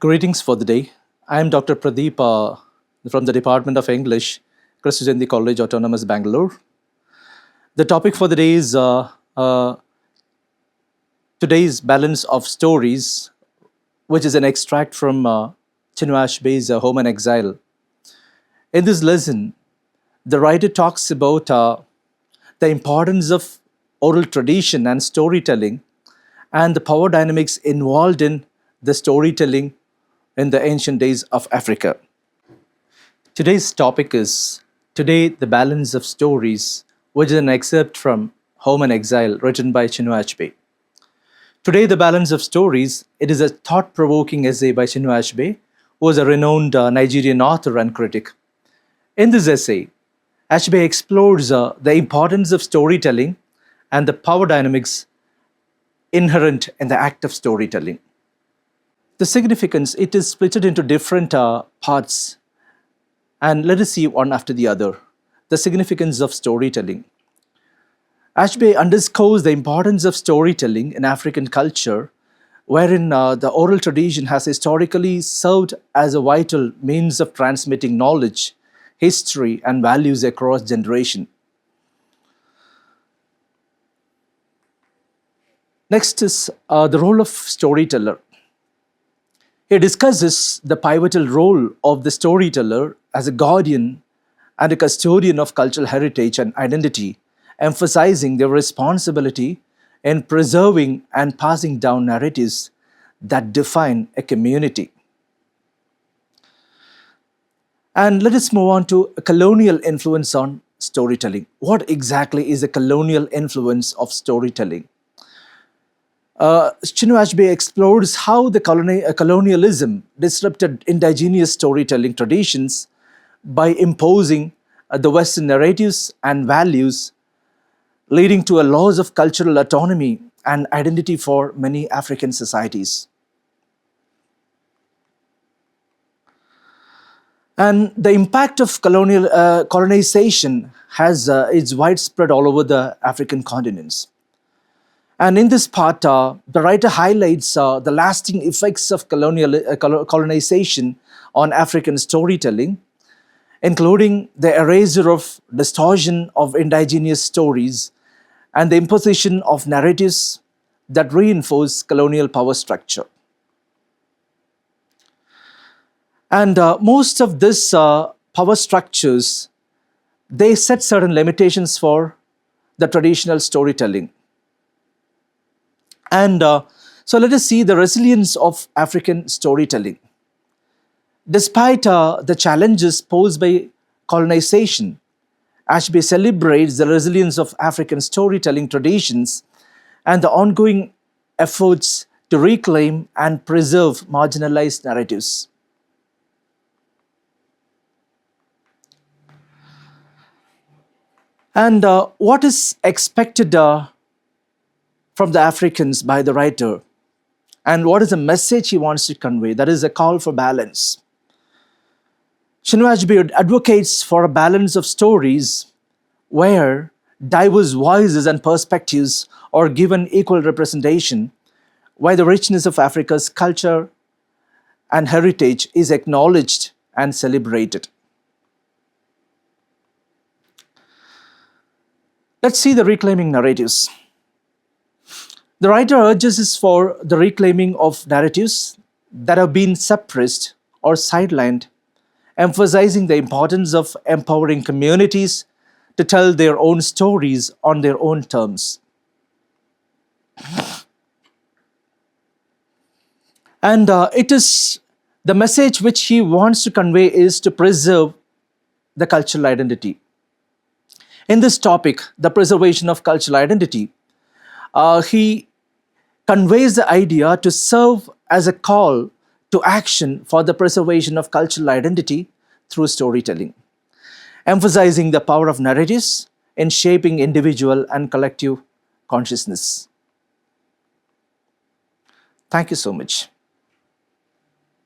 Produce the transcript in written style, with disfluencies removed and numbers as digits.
Greetings for the day. I am Dr. Pradeep from the Department of English, Kristu Jayanti College, Autonomous, Bangalore. The topic for the day is today's balance of stories, which is an extract from Chinua Achebe's Home and Exile. In this lesson, the writer talks about the importance of oral tradition and storytelling and the power dynamics involved in the storytelling in the ancient days of Africa. Today's topic is Today the Balance of Stories, which is an excerpt from Home and Exile written by Chinua Achebe. Today the Balance of Stories, it is a thought-provoking essay by Chinua Achebe, who was a renowned Nigerian author and critic. In this essay, Achebe explores the importance of storytelling and the power dynamics inherent in the act of storytelling. The significance, it is split into different parts, and let us see one after the other. The significance of storytelling. Achebe underscores the importance of storytelling in African culture, wherein the oral tradition has historically served as a vital means of transmitting knowledge, history, and values across generations. Next is the role of storyteller. He discusses the pivotal role of the storyteller as a guardian and a custodian of cultural heritage and identity, emphasizing their responsibility in preserving and passing down narratives that define a community. And let us move on to a colonial influence on storytelling. What exactly is the colonial influence of storytelling? Chinua Achebe explores how the colonialism disrupted indigenous storytelling traditions by imposing the Western narratives and values, leading to a loss of cultural autonomy and identity for many African societies. And the impact of colonization is widespread all over the African continents. And in this part, the writer highlights the lasting effects of colonization on African storytelling, including the erasure of distortion of indigenous stories and the imposition of narratives that reinforce colonial power structure. And most of these power structures, they set certain limitations for the traditional storytelling. And so let us see the resilience of African storytelling. Despite the challenges posed by colonization, Achebe celebrates the resilience of African storytelling traditions and the ongoing efforts to reclaim and preserve marginalized narratives. And what is expected from the Africans by the writer, and what is the message he wants to convey? That is a call for balance. Chinua Achebe advocates for a balance of stories where diverse voices and perspectives are given equal representation, where the richness of Africa's culture and heritage is acknowledged and celebrated. Let's see the reclaiming narratives. The writer urges for the reclaiming of narratives that have been suppressed or sidelined, emphasizing the importance of empowering communities to tell their own stories on their own terms. And it is the message which he wants to convey is to preserve the cultural identity. In this topic, the preservation of cultural identity, he conveys the idea to serve as a call to action for the preservation of cultural identity through storytelling, emphasizing the power of narratives in shaping individual and collective consciousness. Thank you so much.